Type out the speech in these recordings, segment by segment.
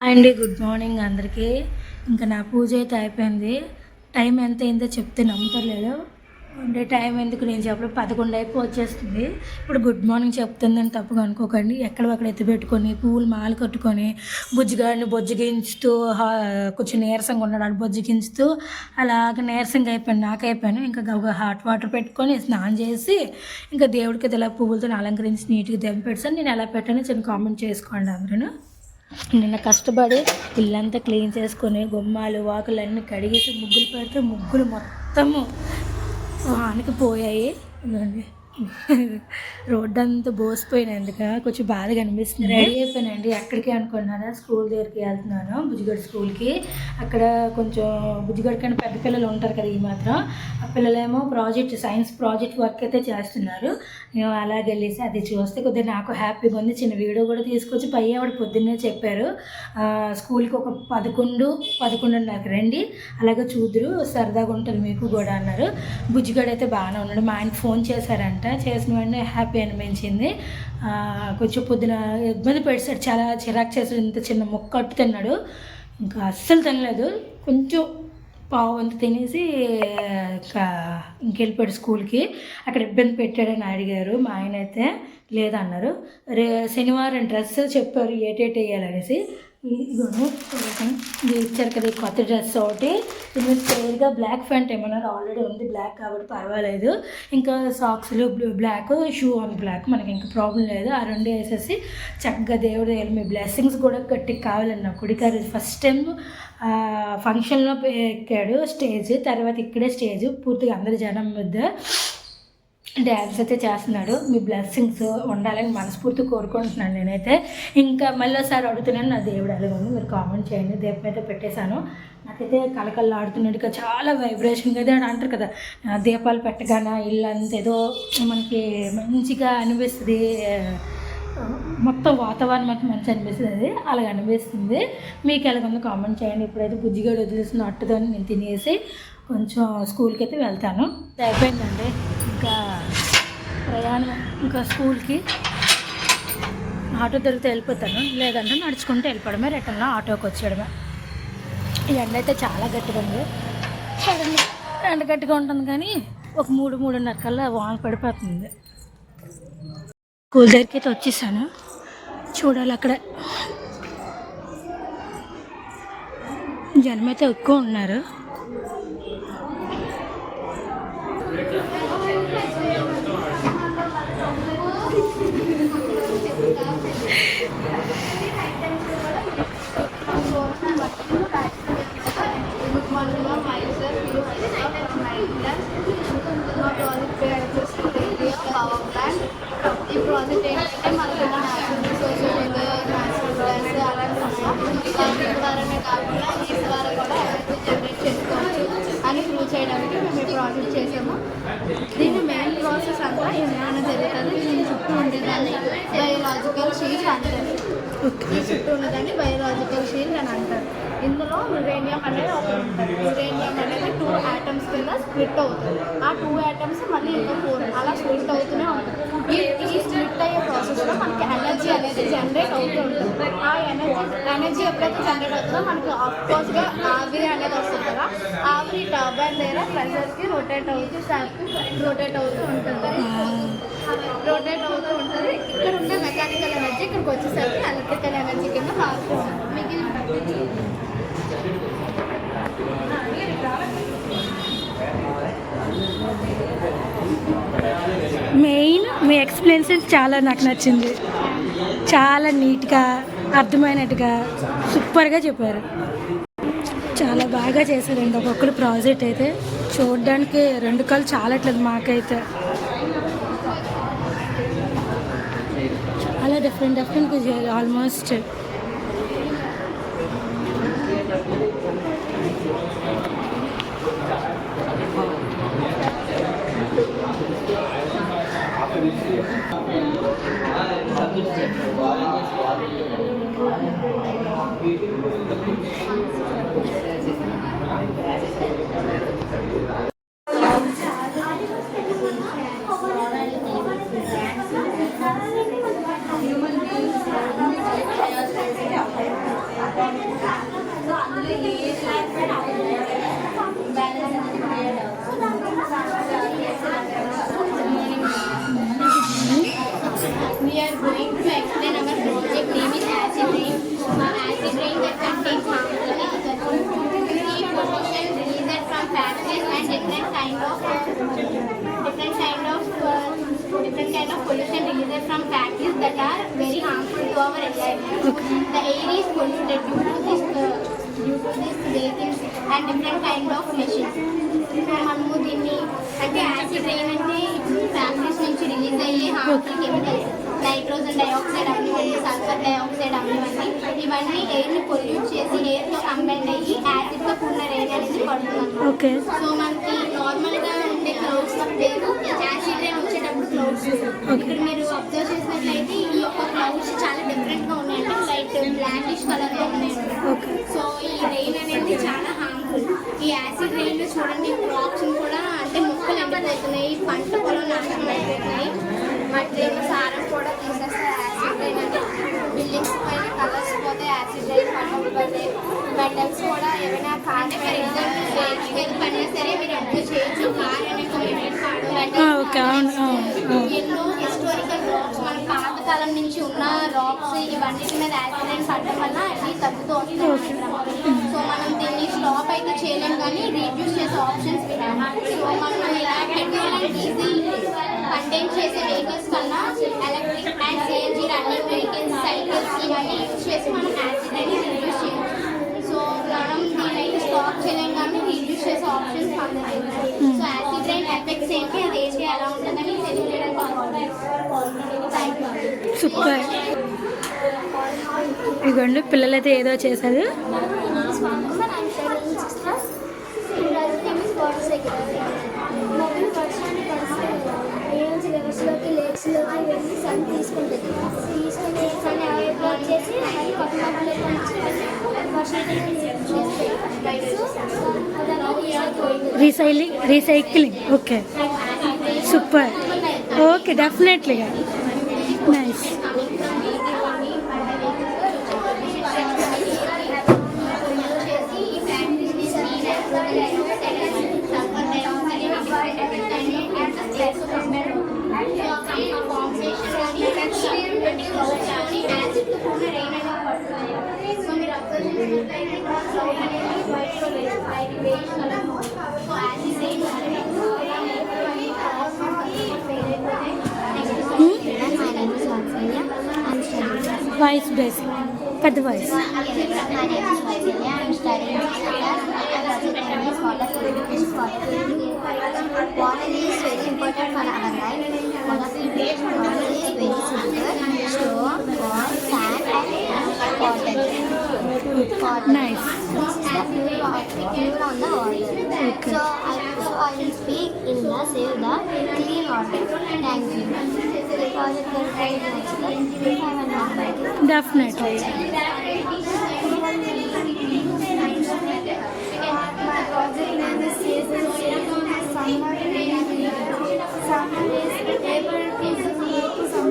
అండి good morning అందరికీ. ఇంకా నా పూజ అయితే అయిపోయింది. టైం ఎంత అయిందో చెప్తే నమ్ముతలేదు. అంటే టైం ఎందుకు నేను చెప్పడం 11 వచ్చేస్తుంది. ఇప్పుడు గుడ్ మార్నింగ్ చెప్తుందని తప్పుగా అనుకోకండి. ఎక్కడొక్కడ ఎత్తిపెట్టుకొని పూలు మాల కట్టుకొని బుజ్జిగాడిని బొజ్జిగించుతూ కొంచెం నీరసంగా ఉన్నాడు బొజ్జిగించుతూ అలాగ నీరసంగా అయిపోయాను. నాకు అయిపోయాను. ఇంకా హాట్ వాటర్ పెట్టుకొని స్నానం చేసి ఇంకా దేవుడికి ఇలా పువ్వులతో అలంకరించి నీట్గా దెంపెట్టాను. నేను ఎలా పెట్టానో చిన్న కామెంట్ చేసుకోండి అందరూ. నిన్న కష్టపడి ఇల్లంతా క్లీన్ చేసుకొని గుమ్మాలు వాకులు అన్నీ కడిగేసి ముగ్గులు పెడితే ముగ్గులు మొత్తము వానికి పోయాయి. రోడ్డు అంతా బోసిపోయినందుక కొంచెం బాధగా అనిపిస్తుంది. రెడీ అయిపోయానండి. ఎక్కడికి అనుకున్నాను, స్కూల్ దగ్గరికి వెళ్తున్నాను, బుజ్జిగడ్ స్కూల్కి. అక్కడ కొంచెం బుజ్జిగడ్ కన్నా పెద్ద పిల్లలు ఉంటారు కదా, ఈ మాత్రం ఆ పిల్లలేమో సైన్స్ ప్రాజెక్ట్ వర్క్ అయితే చేస్తున్నారు. నేను అలాగే వెళ్ళేసి అది చూస్తే కొద్దిగా నాకు హ్యాపీగా ఉంది. చిన్న వీడియో కూడా తీసుకొచ్చి ఆవిడ పొద్దున్నే చెప్పారు, స్కూల్కి ఒక 11-11:30 రండి, అలాగే చూద్దరు, సరదాగా ఉంటుంది మీకు కూడా అన్నారు. బుజ్జిగడ్ అయితే బాగానే ఉన్నాడు. మా ఆయనకి ఫోన్ చేశారంట. చేసిన వెంటనే హ్యాపీ అనిపించింది. కొంచెం పొద్దున ఇబ్బంది పెట్టాడు, చాలా చిరాకు చేసాడు. ఇంత చిన్న ముక్క కట్టు తిన్నాడు, ఇంకా అస్సలు తినలేదు. కొంచెం పావు అంత తినేసి ఇంకెళ్ళిపోయాడు స్కూల్కి. అక్కడ ఇబ్బంది పెట్టాడని అడిగారు. మా ఆయన అయితే లేదన్నారు. శనివారం డ్రెస్ చెప్పారు ఏటేటి వేయాలనేసి. ఇదిగోండి ఇది ఇచ్చారు కదా, కొత్త డ్రెస్ ఒకటి. ఇది క్లియర్గా బ్లాక్ ప్యాంట్ ఏమన్నారు, ఆల్రెడీ ఉంది బ్లాక్ కాబట్టి పర్వాలేదు. ఇంకా సాక్స్లు బ్లాక్, షూ ఆన్ బ్లాక్, మనకి ఇంకా ప్రాబ్లం లేదు. ఆ రెండు వేసేసి చక్కగా దేవుడు మీ బ్లెస్సింగ్స్ కూడా గట్టిగా కావాలన్న కుడికారు. ఫస్ట్ టైం ఫంక్షన్లో ఎక్కాడు స్టేజ్, తర్వాత ఇక్కడే స్టేజ్ పూర్తిగా అందరి జనం మధ్య డ్యాన్స్ అయితే చేస్తున్నాడు. మీ బ్లెస్సింగ్స్ ఉండాలని మనస్ఫూర్తి కోరుకుంటున్నాను నేనైతే. ఇంకా మళ్ళీ ఒకసారి అడుగుతున్నాను, నా దేవుడు అలాగే ఉంది, మీరు కామెంట్ చేయండి. దీపం అయితే పెట్టేశాను. నాకైతే కలకల్లాడుతున్నట్టుగా చాలా వైబ్రేషన్గా అయితే అంటారు కదా, దీపాలు పెట్టగానే ఇల్లు అంత ఏదో మనకి మంచిగా అనిపిస్తుంది, మొత్తం వాతావరణం అంతా మంచి అనిపిస్తుంది. అది అలాగ అనిపిస్తుంది. మీకు ఎలాగొందో కామెంట్ చేయండి. ఇప్పుడైతే బుజ్జిగాడు వదిలేసిన అట్టుతో నేను తినేసి కొంచెం స్కూల్కి అయితే వెళ్తాను. అయిపోయిందండి ఇంకా ప్రయాణం. ఇంకా స్కూల్కి ఆటో దొరికితే వెళ్ళిపోతాను, లేదంటే నడుచుకుంటూ వెళ్ళిపోవడమే, రిటర్న్లో ఆటోకి వచ్చేయడమే. ఈ ఎండ అయితే చాలా గట్టిగా ఉంది. ఎండ గట్టిగా ఉంటుంది కానీ ఒక 3-3:30 కల్లా వాన పడిపోతుంది. స్కూల్ దగ్గరికి అయితే వచ్చేసాను. చూడాలి, అక్కడ జనం అయితే ఎక్కువ ఉన్నారు. ఈ ప్రాజెక్ట్ ఏంటంటే మనకి న్యాచురల్ రిసోర్సెస్ న్యాచురల్ గ్యాస్ అలాంటి ద్వారానే కాకుండా ఈ ద్వారా కూడా ఎనర్జీ జనరేట్ చేసుకోవచ్చు అని ప్రూవ్ చేయడానికి మేము ఈ ప్రాజెక్ట్ చేసాము. దీని మెయిన్ ప్రాసెస్ అంతా ఏమైనా జరుగుతుంది. దీని చుట్టూ ఉండేదాన్ని బయోలాజికల్ షీల్డ్ అంటారు. ఈ చుట్టూ ఉన్నదాన్ని బయోలాజికల్ షీల్డ్ అని అంటారు. ఇందులో యురేనియం అనేది ఒకటి ఉంటుంది. యురేనియం అనేది 2 ఆటమ్స్ కింద స్ప్లిట్ అవుతుంది. ఆ 2 ఆటమ్స్ మళ్ళీ ఇంకా 4 అలా స్ప్లిట్ అవుతూనే ఉంటుంది. ఈ స్ప్లిట్ అయ్యే ప్రాసెస్లో మనకి ఎనర్జీ అనేది జనరేట్ అవుతూ ఉంటుంది. ఆ ఎనర్జీ ఎప్పుడైతే జనరేట్ అవుతుందో మనకి ఆఫ్కోర్స్గా ఆవిరి అనేది వస్తుంది కదా, ఆవిరి టర్బైన్ దగ్గర ప్రెషర్కి రొటేట్ అవుతూ ఉంటుంది. ఇక్కడ ఉన్న మెకానికల్ ఎనర్జీ ఇక్కడికి వచ్చేసరికి ఎలక్ట్రికల్ ఎనర్జీ కింద మారుతుంది. మిగిలిన మెయిన్ మీ ఎక్స్ప్లెనేషన్ చాలా నాకు నచ్చింది. చాలా నీట్గా అర్థమైనట్టుగా సూపర్గా చెప్పారు. చాలా బాగా చేశారండి. ఒక్కొక్కరు ప్రాజెక్ట్ అయితే చూడడానికి 2 కళ్ళు చాలట్లేదు మాకైతే. అలా డిఫరెంట్గా చేయాలి almost. We are going to explain our project name is acid rain. Acid rain that contains harmful chemicals. See pollution released from factories and different kind of pollution released from factories that are very harmful to our environment. The air is polluted due to this vehicles and different kind of machines. మనము దీన్ని అంటే acid rain అంటే ఇప్పుడు factories నుంచి release అయ్యే harmful chemicals nitrogen dioxide అవనివ్వండి, sulphur dioxide అవనివ్వండి, ఇవన్నీ ఎయిర్ని పొల్యూట్ చేసి ఎయిర్తో కంబైండ్ అయ్యి యాసిడ్తో కూడిన రెయిన్ అనేది పడుతుంది. సో మనకి నార్మల్గా ఉండే క్లౌడ్స్ లేదు, యాసిడ్ రెయిన్ వచ్చేటప్పుడు క్లౌడ్స్ ఇక్కడ మీరు అబ్జర్వ్ చేసినట్లయితే ఈ యొక్క క్లౌడ్స్ చాలా డిఫరెంట్గా ఉన్నాయండి, లైట్ బ్లాకిష్ కలర్లో ఉన్నాయండి. సో ఈ రెయిన్ అనేది చాలా హార్మ్ఫుల్. ఈ యాసిడ్ రెయిన్ చూడండి క్రాప్స్ కూడా అంటే మొక్కలు ఎండిపోతున్నాయి, పంట పొలం నాశనం అయిపోతున్నాయి, మట్టిలో సారం కూడా తీసేస్తే యాసిడ్ రెయిన్ అంటే బిల్డింగ్స్ పైన కలర్స్ పోతే యాసిడ్ రెయిన్ పడిపోతే మెటల్స్ కూడా ఏమైనా కార్ ఫర్ ఎగ్జాంపుల్ ఏది పడినా సరే మీరు అర్థం చేయొచ్చు. కార్ అనే ఎన్నో హిస్టారికల్ రాక్స్ మన పాతకాలం నుంచి ఉన్న రాక్స్ ఇవన్నిటి మీద యాసిడ్ రెయిన్ పడడం వల్ల అవి తగ్గుతూ వస్తుంది. సో మనం దీన్ని స్టాప్ అయితే చేయలేం కానీ రీడ్యూస్ చేసే ఆప్షన్స్ పెట్టాము. సో మనం ఇలా పెట్రోల్ అండ్ డీజిల్ కంటైన్ చేసే వెహికల్స్ కన్నా electric and CNG running vehicles, cycles ఇవన్నీ యూజ్ చేసి మనం యాసిడ్ రెయిన్ రిడ్యూస్ చేయవచ్చు. సో మనం దీన్ని స్టాప్ చేయలేం కానీ రీడ్యూస్ చేసే ఆప్షన్స్ పొందలేదు. సో యాసిడ్ రెయిన్ ఎఫెక్ట్స్ ఏంటి, అది ఏంటి, ఎలా ఉంటుందని తెలియజేయడానికి సూపర్. ఇదిగోండి పిల్లలైతే ఏదో చేశారు. లేక్స్లోకి వెళ్ళి సన్ తీసుకుంటుంది, తీసుకుని సన్ అవాయిడ్ చేసి రీసైక్లింగ్. Okay super. ఓకే డెఫినెట్లీగా నైస్. వాయిస్ బేస్ పెద్ద voice. Water is very important for our life. One of the water is very simple. Straw, ball, sand and water. Nice. This is the fuel on the water. Okay. So I will speak in the save the clean water. Thank you. The project will try next. Have a nice day. Definitely. My project name is Summer is able to create some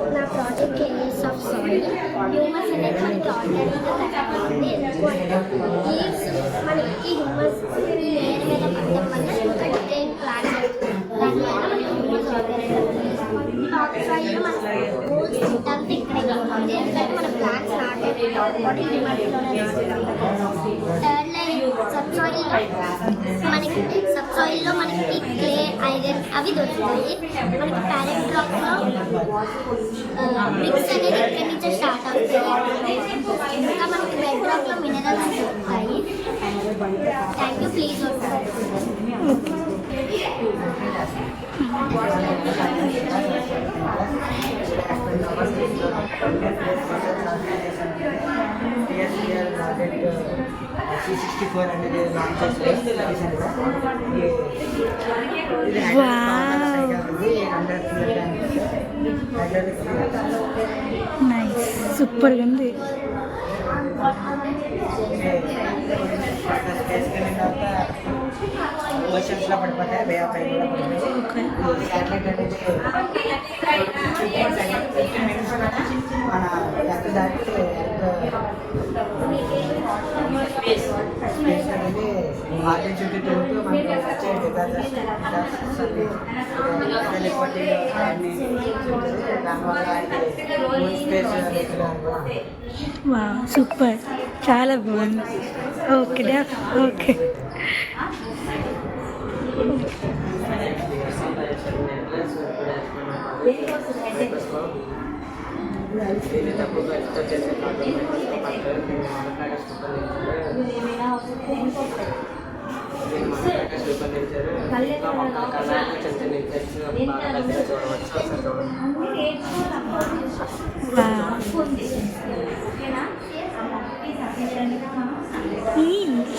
నా project use of soil humus అనేది మనకి alternative తగ్గకుండా leaves మనకి humus నేల మీద పడడం వల్ల ప్రొటెయిన్ plants దానివల్ల మనకి హ్యూమస్ టాప్ సైడ్ మన రూట్స్ అంతా ఇక్కడే ఎందుకంటే మన ప్లాంట్స్ నాటే బాడీ థర్డ్ లైన్ సబ్సాయిల్లో మనకి క్లే ఐరన్ అవి దొరుకుతాయి. మనకి ప్యారెంట్ రాక్స్లో బ్రిక్స్ అనేది ఇక్కడి నుంచే స్టార్ట్ అవుతాయి. ఇంకా మనకి బెడ్ రాక్లో మినరల్స్ దొరుకుతాయి. Thank you. ప్లీజ్ C64 అనేది లాంచ్ చేశారు రీసెంట్గా. నైస్, సూపర్గా ఉంది. ఓషన్స్లో పడిపోతాయి, వే ఆఫ్ కూడా పడిపోతాయి. శాటిలైట్ అనేది 15 minutes మన ఎక్కడ దాటి స్పేస్ అనేది ఆర్టిన్ చుట్టూ తిరుగుతూ మనకి వచ్చే దానివల్ల స్పేస్ వా, సూపర్, చాలా బాగుంది. Okay okay.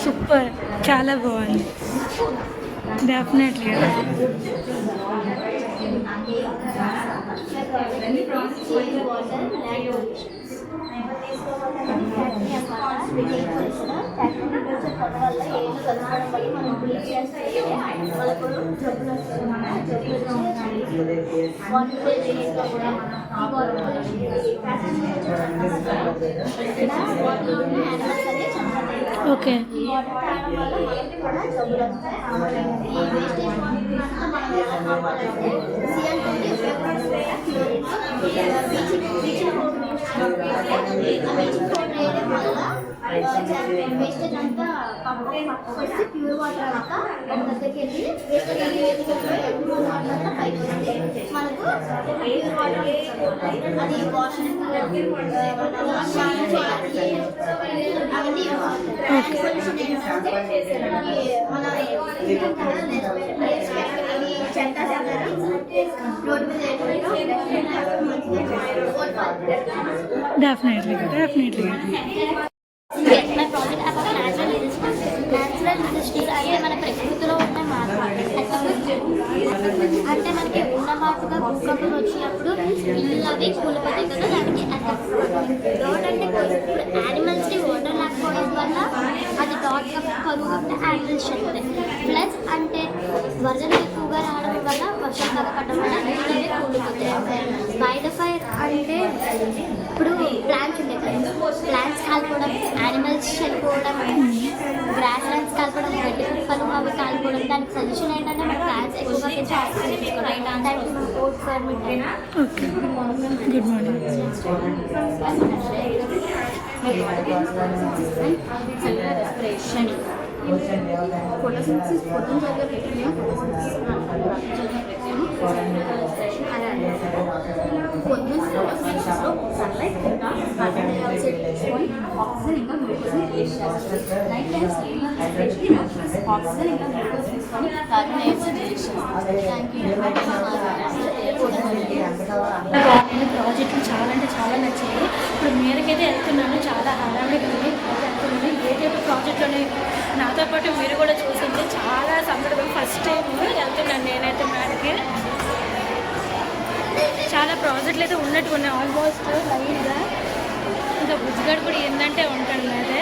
సూపర్, చాలా బాగుంది. డెఫినెట్లీ. ఓకే. వేస్టేజ్ అంతా పట్టుకొచ్చి ప్యూర్ వాటర్ అంతా ఒక దగ్గరికి వెళ్ళి ప్యూర్ వాటర్ అంతా పైకి వస్తే మనకు ప్యూర్ వాటర్ అది వాషింగ్ అవన్నీ సొల్యూషన్ ఏంటంటే మన చెత్త రోడ్డు మీద definitely. My project about natural register అంటే మన ప్రకృతిలో ఉన్న మార్పు అంటే మనకి ఉన్న మార్పుగా భూకంపం వచ్చినప్పుడు ఇల్లు అవి కూలిపోతాయి కదా, దానికి డాట్ అంటే ఇప్పుడు యానిమల్స్కి వాటర్ లేకపోవడం వల్ల అది డాట్ కరువు యానిమల్స్ చెప్తాయి. ప్లస్ అంటే వరదలు ఎక్కువగా రావడం వల్ల వర్షాకాలం పడడం వల్ల ఇల్లు అవి కూలిపోతాయి. బై ద ఫైర్ అంటే ఇప్పుడు ప్లాంట్స్ ఉంటాయి కదా, ప్లాంట్స్ కాలిపోవడం, యానిమల్స్ చనిపోవడం, గ్రాస్ ల్యాండ్స్ కాలిపోవడం, గడ్డి కుప్పలు అవి కాలిపోవడం. దానికి సజెషన్ ఏంటంటే మన ప్లాంట్స్ ఎక్కువగా పెంచి ఆక్సిజన్ తీసుకోవడం. దానికి support for me okay, good morning. Respiration photosynthesis పొద్దున పొద్దున ఫోటోసింథసిస్లో సన్లైట్ ఇంకా కార్బన్ డైఆక్సైడ్ తీసుకొని ఆక్సిజన్ ఇంకా గ్లూకోజ్ని రిలీజ్ చేస్తారు. నైట్ టైమ్స్ ఆక్సిజన్ ఇంకా గ్లూకోజ్ తీసుకొని కార్బన్ డైఆక్సైడ్ రిలీజ్ చేస్తారు. Thank you. ప్రాజెక్టులు చాలా అంటే చాలా నచ్చాయి. ఇప్పుడు మీరకైతే వెళ్తున్నాను, చాలా హడావిడిగా ఉంది. వెళ్తున్నాను ఏదైతే ప్రాజెక్ట్లోనే నాతో పాటు మీరు కూడా చూసింది చాలా సందర్భం. ఫస్ట్ టైం వెళ్తున్నాను నేనైతే మేడకి. చాలా ప్రాజెక్టులు అయితే ఉన్నట్టు ఉన్నాయి ఆల్మోస్ట్ లైన్గా. ఇంకా బుజ్జిగాడు కూడా ఏంటంటే ఉంటాడు అదే.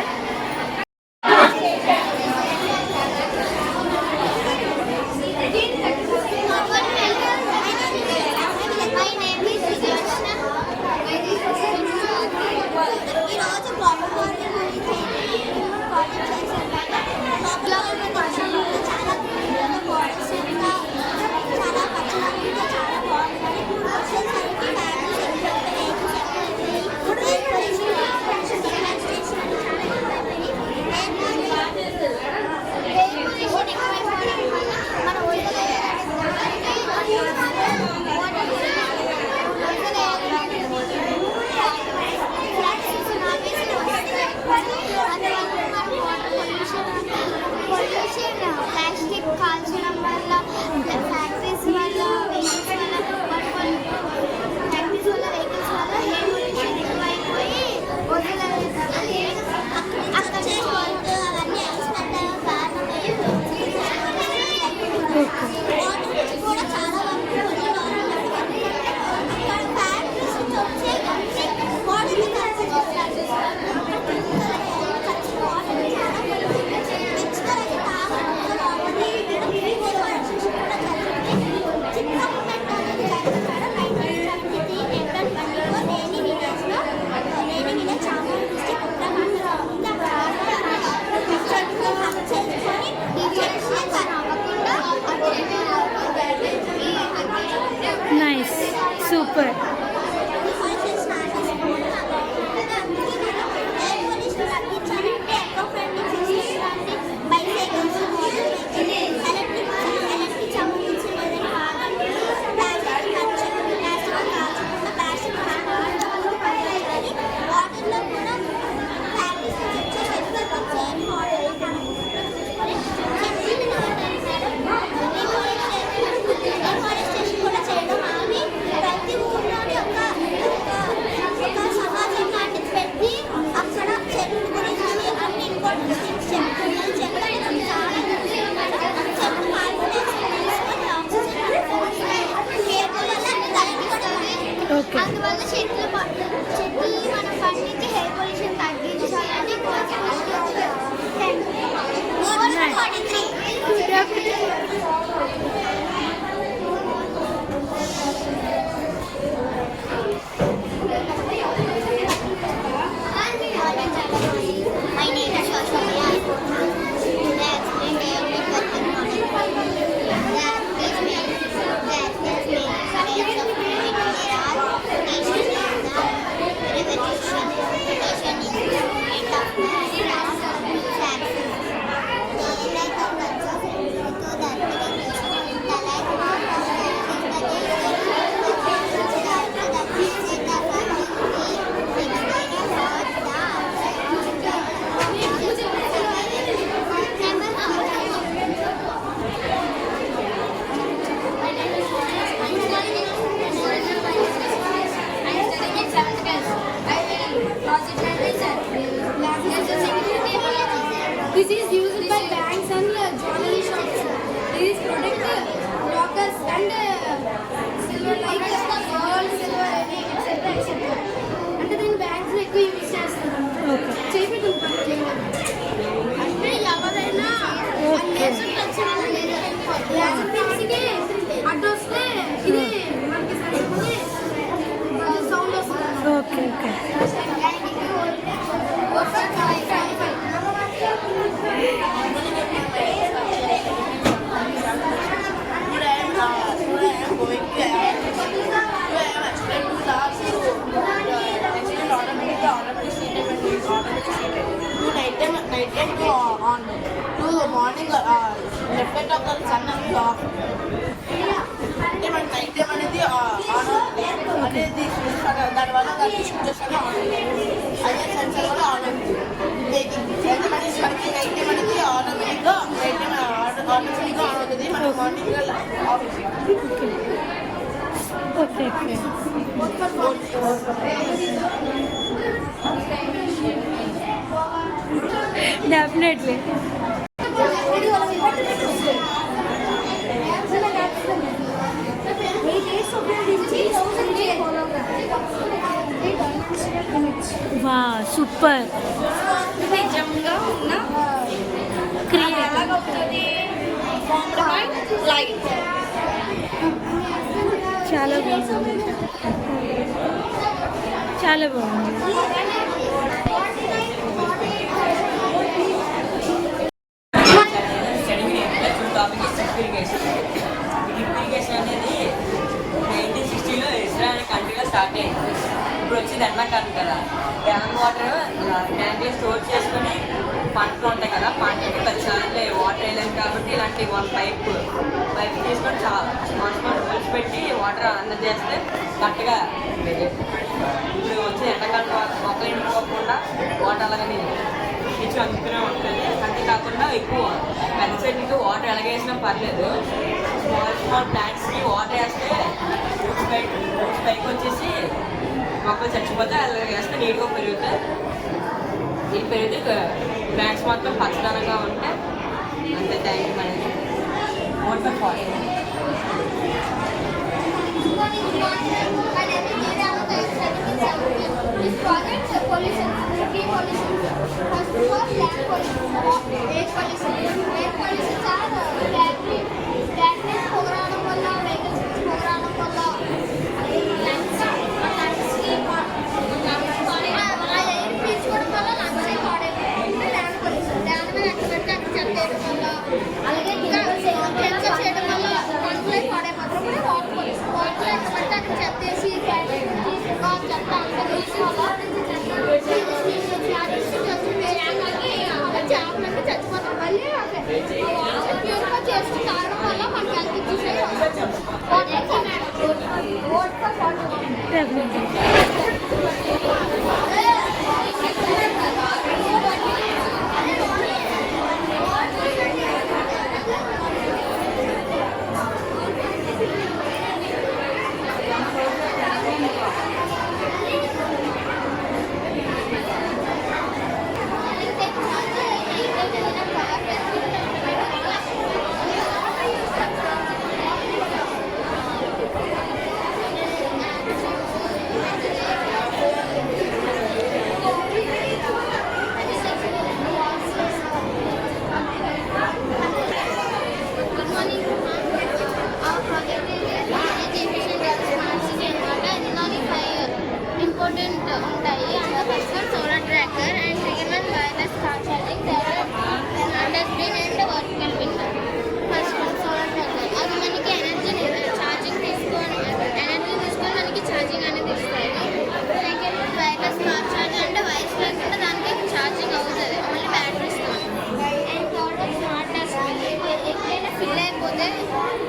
సూపర్. ప్రతి ఊర్లోని ఒక సమాజం లాంటిది పెట్టి అక్కడ చెట్ల గురించి అన్ని ఇంపార్టెంట్ థింగ్స్ చెప్తున్నారు. చెట్లు అనేది చాలా చెట్లు అందువల్ల చెట్లు మనం పండించి ఎయిర్ పొల్యూషన్ తగ్గించాలని My name is Shashwati. That's my favorite working model. That gives me experience of moving era, nation in the revolution, nation in the end of the This is used by banks and jewelry shops. This product lockers and silver like gold, silver, etc. etc. అంటే దీని banks ఎక్కువ use చేస్తారు. చేపెట్టుకుంటారు అంటే ఎవరైనా అడ్డు వస్తే ఇది మనకి సరిపోయి సౌండ్ వస్తుంది. Okay okay. Morning left side of the sun అనేది ఆఫ్ అంటే మన నైట్ టైం అనేది ఆన్ అవుతుంది అనేది దానివల్ల దాన్ని షూట్ చేస్తాను ఆన్ అవుతుంది. అదే సెన్సర్ కూడా ఆన్ అవుతుంది. అయితే మనకి నైట్ టైం అనేది ఆటోమేటిక్గా నైట్ టైం ఆటోమేటిక్గా ఆన్ అవుతుంది. మనకి morning of okay okay. Definitely. వా సూపర్. నిజంగా ఉన్న క్రియేటివ్. చాలా బాగుంది. చాలా బాగుంది. ఇరిగేషన్ అనేది 1960లో ఇజ్రాయల్ అనే కంట్రీలో స్టార్ట్ అయింది. ఇప్పుడు వచ్చేది ఎండాకాలం కదా, డ్యామ్ వాటర్ ట్యాంక్లో స్టోర్ చేసుకొని పంటలు ఉంటాయి కదా, పంటకి 10 సార్లు వాటర్ వేయలేము కాబట్టి ఇలాంటి పైప్ తీసుకొని స్మాల్ హోల్స్ పెట్టి వాటర్ అందజేస్తే కరెక్ట్గా ఇప్పుడు వచ్చే ఎండాకాలం మొక్కలు ఎండిపోకుండా వాటర్ అలాగని ఇచ్చి అందుతూనే ఉంటుంది. అంతేకాకుండా ఎక్కువ పెద్ద చెట్టుకి వాటర్ ఎలాగేసినా పర్లేదు, స్మాల్ ప్లాంట్స్కి వాటర్ వేస్తే రూట్స్ పైకి వచ్చేసి మొక్కలు చచ్చిపోతే అలాగే వేస్తే నీట్గా పెరుగుతాయి. ఇది పెరిగితే ప్లాంట్స్ మొత్తం పచ్చదనంగా ఉంటే అంతే. Thank you madam. Vote for fast. This project pollution, tree pollution. First of all, land pollution, air pollution. Air pollution factories పోగరావడం వల్ల, వెహికల్స్ పోగరావడం వల్ల ఎయిర్ పీల్చుకోవడం వల్ల లంగ్స్ పాడైపోతుంది. ల్యాండ్ పొల్యూషన్, ల్యాండ్ మీద ఎక్కడ పెడితే అక్కడ చెత్త వేయడం వల్ల, అలాగే ఇంకా కెమికల్ చేయడం వల్ల పంటలే పాడైపోతుంది. వాటర్ పొల్యూషన్, వాటర్ ఎక్కడ పెడితే అక్కడ చెత్త వేసి definitely. Good morning. Our project is energy efficient smart city అన్నమాట. ఇందులోని 5 important ఉంటాయి. అందులో first one solar tracker and second one wireless car charging, third one dustbin and vertical bin. First one solar tracker. అది మనకి energy charging తీసుకొని మనకి charging అనేది ఇస్తాయి. సెకండ్ వైర్లెస్ కార్ ఛార్జ్ అంటే వైర్స్ లేకుండా దానికి ఛార్జింగ్ అవుతుంది, only batteries. And third smart dustbin. ఎక్కడైనా ఫిల్ అయిపోతే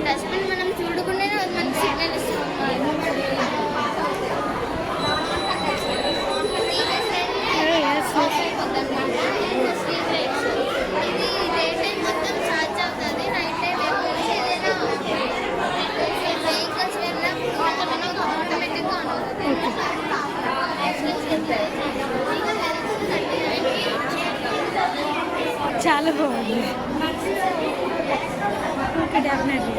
డస్ట్బిన్ మనం చూడకుండా అది మనకి సిగ్నల్ ఇస్తుంది. Street lights. ఇది డే టైం మొత్తం ఛార్జ్ అవుతుంది, నైట్ టైం ఏదైనా వెహికల్స్ వెళ్ళినా మనకు ఆటోమేటిక్గా ఆన్ అవుతుంది. చాలా బాగుంది. Okay, definitely.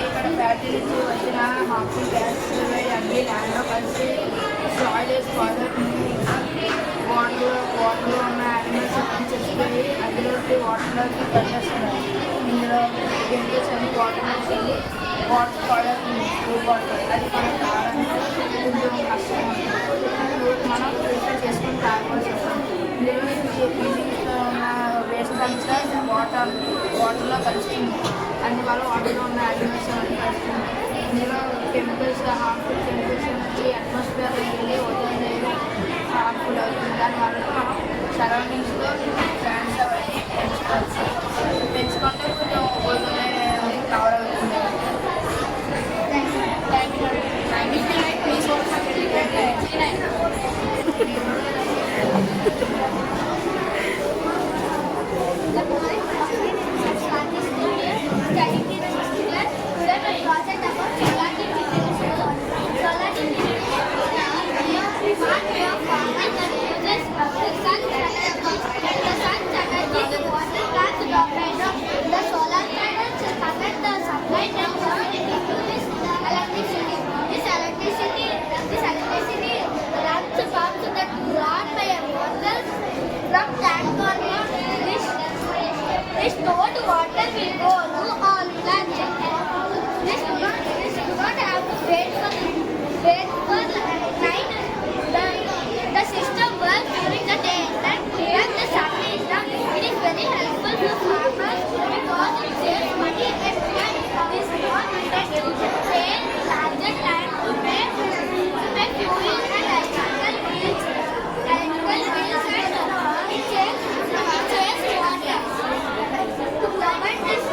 ఇక్కడ ఫ్యాక్టరీ నుంచి వచ్చిన హార్మ్ఫుల్ గ్యాస్ అన్ని ల్యాండ్లో కలిసి సాయిల్ వాటర్లో ఉన్న యానిమల్స్ చచ్చిపోయి అందులోకి వాటర్లోకి పనిచేస్తున్నారు. ఇందులో కెమికల్స్ అన్ని వాటర్లోకి వాటర్ వాటర్ అది మనం తాగాలంటే కొంచెం కష్టం ఉంటుంది. మనం ప్రిపేర్ చేసుకుని తాగాల్సి వస్తుంది. బిల్డింగ్స్లో ఉన్న వేస్ట్ అంతా వాటర్లో కలుస్తుంది. అందువల్ల వాటర్లో ఉన్న యానిమల్స్ అన్ని కలుస్తుంది. ఇందులో కెమికల్స్ హార్మ్ఫుల్ కెమికల్స్ నుంచి అట్మాస్ఫియర్ వెళ్ళి ఓజోన్ లేయర్ హార్మ్ఫుల్ అవుతుంది. దానివల్ల మనం సరౌండింగ్స్లో ప్లాంట్స్ అవన్నీ పెంచుకుంటే కొంచెం ఓజోన్ లేయర్ అనేది కవర్ అవుతుంది. Please stored water will go to all plants. This do not have to wait for night. The system works during the day. That when the sun is down, it is very helpful for farmers because it saves money and time. This is not needed to pay larger land to pay fuel and electrical bills. And it saves water. To prevent this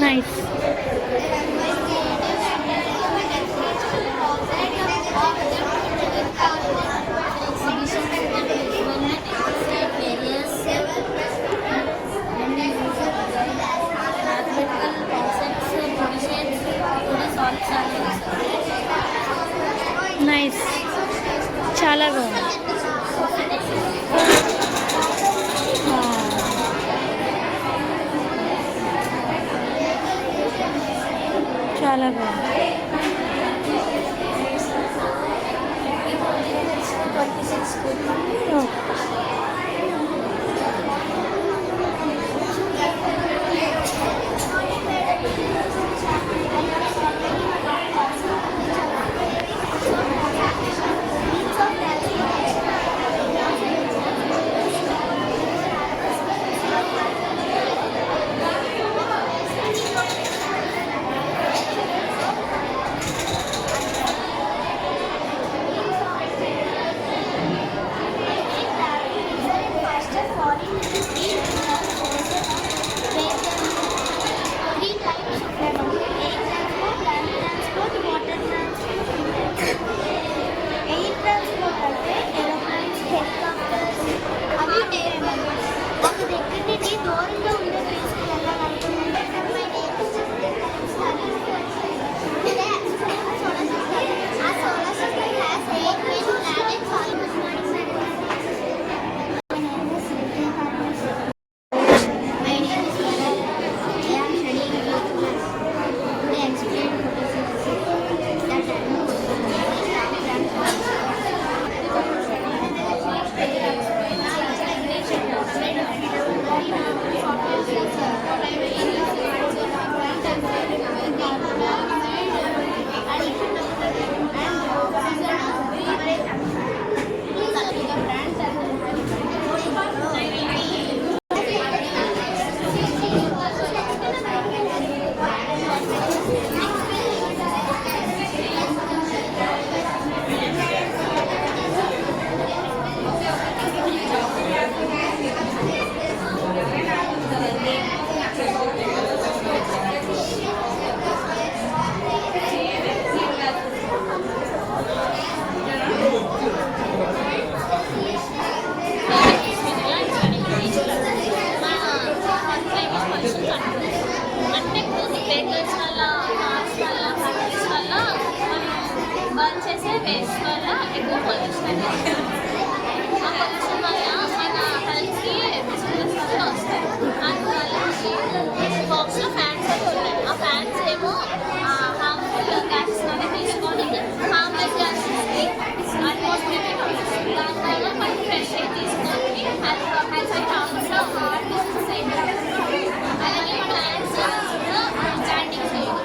nice. Nice, చాలా బాగుంది. చాలా బాగుంది. Burn చేసే waste వల్ల ఎక్కువ pollution ఆ pollution వల్ల మన హెల్త్కి డిసీజెస్ వల్ల వస్తాయి. అందువల్ల బాక్స్లో ఫ్యాన్స్ అయితే ఉన్నాయి. ఆ ఫ్యాన్స్ ఏమో హార్మ్ఫుల్ గ్యాసెస్ అవి తీసుకొని హార్మ్లెస్ గ్యాసెస్కి అట్మాస్ఫియర్కి పంపిస్తుంది. దానివల్ల మనకి ఫ్రెష్ ఎయిర్ తీసుకొని హెల్త్ అయితే కాకుండా హార్ట్ డిసీజెస్ అయితే అలాగే ప్లాంట్స్ స్టాండింగ్ చేయదు.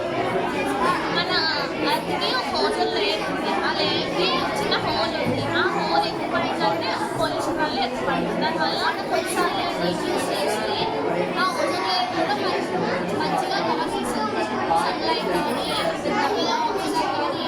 మన అర్త్కి ఓజోన్ లేయర్ ఉంది. ఆ లేయర్కి చిన్న హోల్ ఉంది. ఆ హోల్ ఎక్కువ ఏంటంటే పొల్యూషన్ వల్ల ఎక్కువ దానివల్ల కొన్నిసార్లు యూజ్ చేసి ఆ ఓజోన్ లేయర్ కూడా మంచిగా కనిపిస్తుంది. సన్లైట్ కానీ ఇలా ఆక్సిజన్ కానీ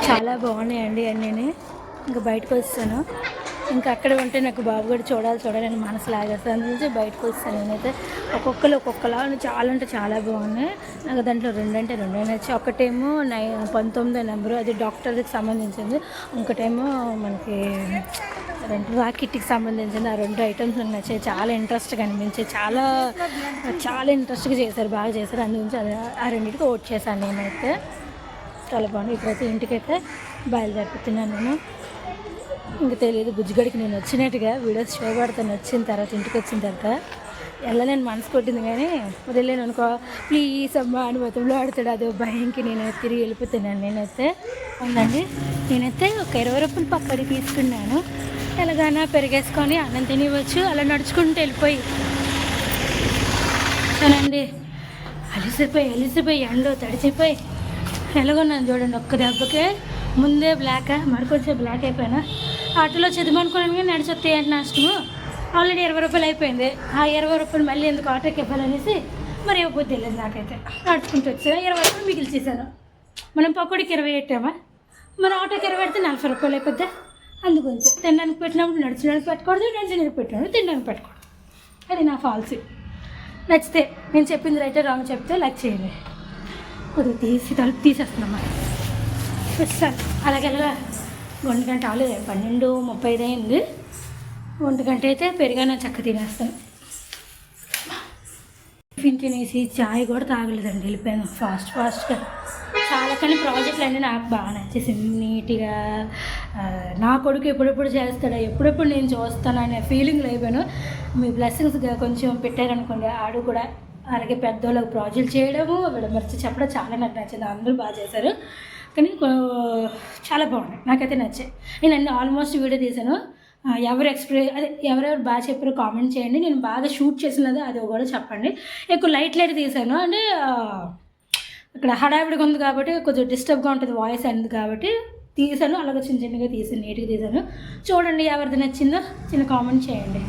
చాలా బాగున్నాయండి అన్నీ. ఇంకా బయటకు వస్తాను. ఇంకా అక్కడ ఉంటే నాకు బాబు కూడా చూడాలని మనసు లాగేస్తాను. అందుకే బయటకు వస్తాను. నేనైతే ఒక్కొక్కలా చాలా అంటే చాలా బాగున్నాయి. నాకు దాంట్లో రెండంటే నచ్చి ఒకటేమో 19 నెంబరు, అది డాక్టర్కి సంబంధించింది. ఇంకోటేమో మనకి రాకెట్కి సంబంధించిన ఆ 2 ఐటమ్స్ నచ్చాయి, చాలా ఇంట్రెస్ట్గా అనిపించాయి, చాలా ఇంట్రెస్ట్గా చేశారు, బాగా చేశారు. అందుగురించి ఆ రెండింటికి ఓట్ చేశాను నేనైతే. చాలా బాగుంది. ఇప్పుడైతే ఇంటికైతే బయలుదేరుతున్నాను నేను. ఇంక తెలియదు బుజ్జిగడికి నేను వచ్చినట్టుగా వీడియోస్ షో పడతాను వచ్చిన తర్వాత, ఇంటికి వచ్చిన తర్వాత. వెళ్ళలేని మనసు కొట్టింది కానీ వదిలేను అనుకో, ప్లీజ్ అమ్మా అని మొత్తంలో ఆడుతాడు. అదే భయంకి నేను తిరిగి వెళ్ళిపోతున్నాను. నేనైతే ఉందండి, నేనైతే ఒక 20 రూపాయలు పక్కడికి తీసుకున్నాను. ఎలాగైనా పెరిగేసుకొని అన్నం తినివచ్చు, అలా నడుచుకుంటూ వెళ్ళిపోయి చాలండి. అలిసిపోయి ఎండో తడిచిపోయి ఎలాగొన్నాను చూడండి. ఒక్క దెబ్బకే ముందే బ్లాక్ మరికొంచెం బ్లాక్ అయిపోయినా. ఆటోలో చదివనుకున్నాను కానీ నడిచొస్తాయి అంటే నష్టము. ఆల్రెడీ 20 రూపాయలు అయిపోయింది. ఆ 20 రూపాయలు మళ్ళీ ఎందుకు ఆటోకి ఇవ్వాలనేసి మరి ఇవ్వబుద్ధి లేదు నాకైతే. నడుచుకుంటూ వచ్చాను, 20 రూపాయలు మిగిల్చేసాను. మనం పకోడికి 20 పెట్టామా, మన ఆటోకి 20 పెడితే 40 రూపాయలు అయిపోద్దా. అందుగురించి తినడానికి పెట్టినప్పుడు నడిచడానికి పెట్టకూడదు, నడిచడానికి పెట్టినప్పుడు తినడానికి పెట్టకూడదు. అది నా పాలసీ. నచ్చితే నేను చెప్పింది రైట్ రాంగ్ చెప్తే లైక్ చేయండి. కొద్దిగా తీసి తలుపు తీసేస్తున్నాం వస్తాను. అలాగెలా 1 గంట అవ్వలేదు, 12:35 అయింది. 1 గంట అయితే పెరిగాను, చక్క తినేస్తాను. టిఫిన్ తినేసి చాయ్ కూడా తాగలేదండి, వెళ్ళిపోయాను ఫాస్ట్గా చాలా. కానీ ప్రాజెక్టులు అన్నీ నాకు బాగా నచ్చేసింది, నీట్గా. నా కొడుకు ఎప్పుడెప్పుడు చేస్తాడా, ఎప్పుడెప్పుడు నేను చూస్తాను అనే ఫీలింగ్లో అయిపోయాను. మీ బ్లెస్సింగ్స్గా కొంచెం పెట్టారనుకోండి, ఆడు కూడా అలాగే పెద్దోళ్ళకి ప్రాజెక్ట్ చేయడము విడమర్చి చెప్పడం చాలా నాకు నచ్చింది. అందరూ బాగా చేశారు కానీ చాలా బాగున్నాయి, నాకైతే నచ్చాయి. నేను అన్ని ఆల్మోస్ట్ వీడియో తీశాను. ఎవరెవరు బాగా చెప్పారో కామెంట్ చేయండి. నేను బాగా షూట్ చేసినది అది కూడా చెప్పండి. ఎక్కువ లైట్ తీశాను అంటే ఇక్కడ హడావిడిగా ఉంది కాబట్టి కొంచెం డిస్టర్బ్గా ఉంటుంది వాయిస్ అనేది కాబట్టి తీశాను. అలాగే చిన్నగా తీసాను, నీట్గా తీశాను. చూడండి ఎవరిది నచ్చిందో చిన్న కామెంట్ చేయండి.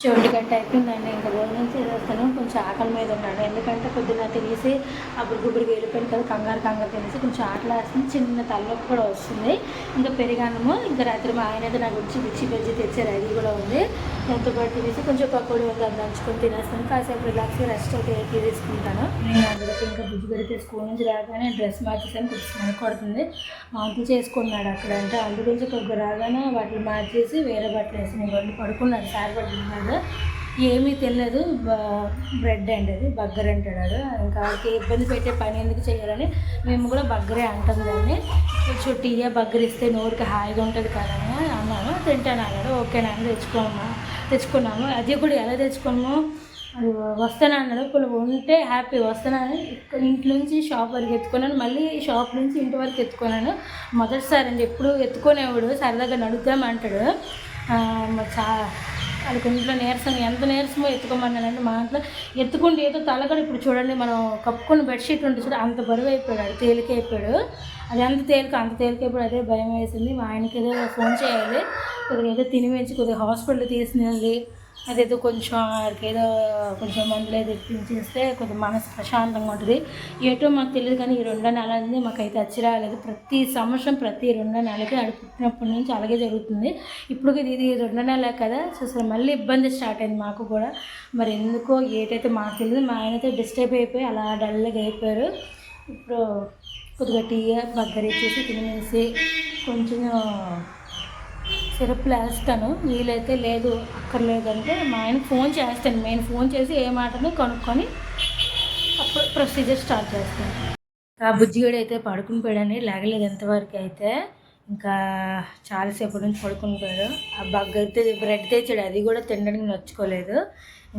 1 గంట అయిపోయిందండి, ఇంకా భోజనం చేసేస్తాను. కొంచెం ఆకలి మీద ఉన్నాను, ఎందుకంటే పొద్దున్న తినేసి అప్పుడు గుబ్బడికి వెళ్ళిపోయాను కదా, కంగారు తినేసి కొంచెం ఆకలి వేస్తుంది, చిన్న తలనొప్పి కూడా వస్తుంది. ఇంకా పెరిగాను. ఇంకా రాత్రి మా ఆయన అయితే నా గురించి మిర్చి బజ్జీ తెచ్చారు, అది కూడా ఉంది. దాంతో పాటు తినేసి కొంచెం పకోడీ ఉంది, అది దంచుకొని తినేస్తాను. కాసేపు రిలాక్స్గా రెస్ట్ అయితే తీసుకుంటాను. నేను అందులోకి ఇంకా బుజ్జి పెడితే స్కూల్ నుంచి రాగానే డ్రెస్ మార్చేసాను, కొంచెం స్మెల్ కొడుతుంది. వాంతులు చేసుకున్నాడు అక్కడ, అంటే అందుగురించి కొద్దిగా రాగానే వాటిని మార్చేసి వేరే బట్టలు వేసి నేను వండి పడుకున్నాను. సార్ పడుకున్నాడు, ఏమీ తెలియదు. బ్రెడ్ అండి, అది బగ్గర్ అంటాడు. ఇంకా వాడికి ఇబ్బంది పెట్టే పని ఎందుకు చేయాలని మేము కూడా బగ్గరే అంటాం దాన్ని. కొంచెం టీయా బగ్గర్ ఇస్తే నోరుకి హాయిగా ఉంటుంది కదా అన్నాను. తింటాను అన్నాడు. ఓకేనా తెచ్చుకున్నాము. అది కూడా ఎలా తెచ్చుకున్నాము, అది వస్తాను అన్నాడు. ఇప్పుడు ఉంటే హ్యాపీ వస్తానని ఇంటి నుంచి షాప్ వరకు ఎత్తుకున్నాను, మళ్ళీ షాప్ నుంచి ఇంటి వరకు ఎత్తుకున్నాను. మొదటిసారి అండి, ఎప్పుడు ఎత్తుకునేవాడు సరదాగా నడుద్దామంటాడు. వాళ్ళకి ఇంట్లో నీరసం, ఎంత నీరసమో ఎత్తుకోమన్నానంటే మా ఇంట్లో ఎత్తుకుంటే ఏదో తలగడ. ఇప్పుడు చూడండి, మనం కప్పుకున్న బెడ్షీట్ ఉంటుంది చూడ, అంత బరువు అయిపోయాడు, తేలికైపోయాడు. అది అంత తేలికైపోయాడు. అదే భయం వేసింది. మా ఆయనకి ఏదో ఫోన్ చేయాలి, కొద్దిగా ఏదో తినిపించి కొద్దిగా హాస్పిటల్ తీసుకెళ్ళి అదేదో కొంచెం ఏదో కొంచెం మందులు ఏదో ఇప్పించేస్తే కొంచెం మనసు ప్రశాంతంగా ఉంటుంది. ఏటో మాకు తెలియదు కానీ ఈ 2 నెలలది మాకైతే వచ్చి రాలేదు. ప్రతి సంవత్సరం ప్రతి 2 నెలలకి ఆడు పుట్టినప్పటి నుంచి అలాగే జరుగుతుంది. ఇప్పుడు ఇది 2 నెలలే కదా, సో మళ్ళీ ఇబ్బంది స్టార్ట్ అయింది మాకు కూడా. మరి ఎందుకో ఏటైతే మాకు తెలియదు. మా ఆయనైతే డిస్టర్బ్ అయిపోయి అలా డల్గా అయిపోయారు. ఇప్పుడు కొద్దిగా టీ బగ్గర ఇచ్చేసి తినేసి కొంచెం సిరప్లు వేస్తాను. వీలైతే లేదు అక్కర్లేదంటే మా ఆయనకు ఫోన్ చేస్తాను. మెయిన్ ఫోన్ చేసి ఏ మాటను కనుక్కొని అప్పుడు ప్రొసీజర్ స్టార్ట్ చేస్తాను. ఆ బుజ్జిగడు అయితే పడుకుని పోయాడని లేగలేదు ఎంతవరకు అయితే. ఇంకా చాలాసేపు నుంచి పడుకుని పోయాడు. ఆ బగ్గైతే బ్రెడ్ తెచ్చాడు, అది కూడా తినడానికి నచ్చుకోలేదు.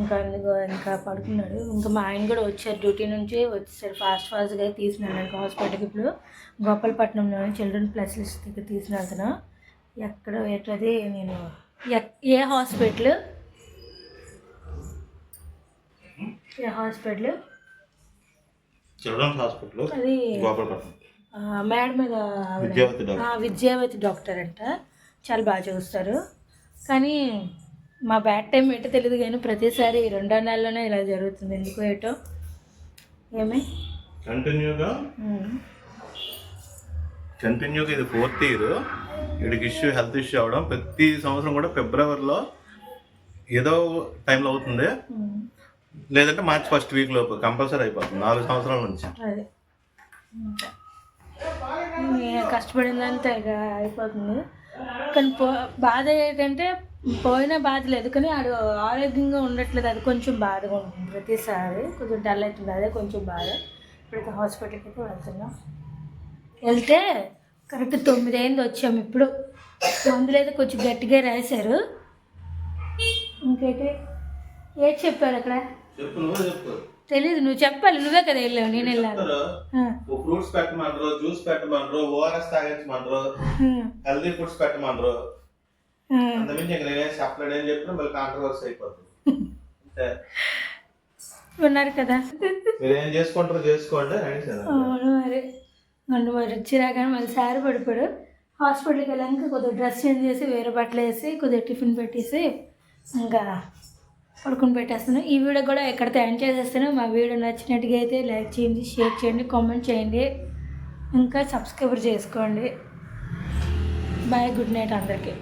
ఇంకా పడుకున్నాడు. ఇంకా మా ఆయన కూడా వచ్చారు, డ్యూటీ నుంచి వచ్చేసారు. ఫాస్ట్గా తీసినాడు హాస్పిటల్కి. ఇప్పుడు గోపాలపట్నంలోని చిల్డ్రన్ స్పెషలిస్ట్ దగ్గర తీసినాడుతున్నాను. ఎక్కడో ఎట్లది నేను ఏ హాస్పిటల్ చిల్డ్రన్స్ హాస్పిటల్ అది గోపాలపట్నం. మేడ మీద విద్యావతి డాక్టర్ అంట, చాలా బాగా చూస్తారు. కానీ మా బ్యాడ్ టైం ఏంటో తెలియదు కానీ ప్రతిసారి 2 నెలల్లోనే ఇలా జరుగుతుంది, ఎందుకో ఏటో. ఏమి కంటిన్యూగా ఇది 4th ఇయర్. వీడికి హెల్త్ ఇష్యూ అవడం ప్రతి సంవత్సరం కూడా ఫిబ్రవరిలో ఏదో టైంలో అవుతుంది, లేదంటే మార్చి 1st వీక్ లోపు కంపల్సరీ అయిపోతుంది. 4 సంవత్సరాల నుంచి అదే కష్టపడిందంటే ఇక అయిపోతుంది. కానీ బాధ ఏంటంటే పోయిన బాధ లేదు, కానీ ఆడు ఆరోగ్యంగా ఉండట్లేదు, అది కొంచెం బాధగా ఉంటుంది. ప్రతిసారి కొంచెం డల్ అవుతుంది, అదే కొంచెం బాధ. ఇప్పుడైతే హాస్పిటల్కి అయితే వెళ్తున్నాం. వెళ్తే కరెక్ట్ 9 అయింది, వచ్చాము. ఇప్పుడు మందులు అయితే కొంచెం గట్టిగా రాశారు. ఇంకైతే ఏది చెప్పారు అక్కడ చెప్పు, నువ్వు చెప్పు. తెలీదు, నువ్వు చెప్పాలి, నువ్వే కదా వెళ్ళావు, నేను వెళ్ళాను. ఫ్రూట్స్ పెట్టమంటారు, జ్యూస్ పెట్టమంటారు, ఓఆర్ఎస్ తాగించమంటారు, హెల్దీ ఫుడ్స్ పెట్టమంటారు. అంతమించి ఇంకా నేనే చెప్పలేడు ఏం చెప్పినా మళ్ళీ కాంట్రవర్సీ అయిపోతుంది. ఉన్నారు కదా, మీరు ఏం చేసుకుంటారో చేసుకోండి. అవును మరి. నన్ను మరి వచ్చిరాగానే మళ్ళీ సారి పడిపోయాడు. హాస్పిటల్కి వెళ్ళాక కొద్దిగా డ్రెస్ చేంజ్ చేసి వేరే బట్టలు వేసి కొద్దిగా టిఫిన్ పెట్టేసి ఇంకా పడుకుని పెట్టేస్తాను. ఈ వీడియో కూడా ఎక్కడితో ఎండ్ చేసేస్తాను. మా వీడియో నచ్చినట్టుగా అయితే లైక్ చేయండి, షేర్ చేయండి, కామెంట్ చేయండి, ఇంకా సబ్స్క్రైబ్ చేసుకోండి. బాయ్, గుడ్ నైట్ అందరికీ.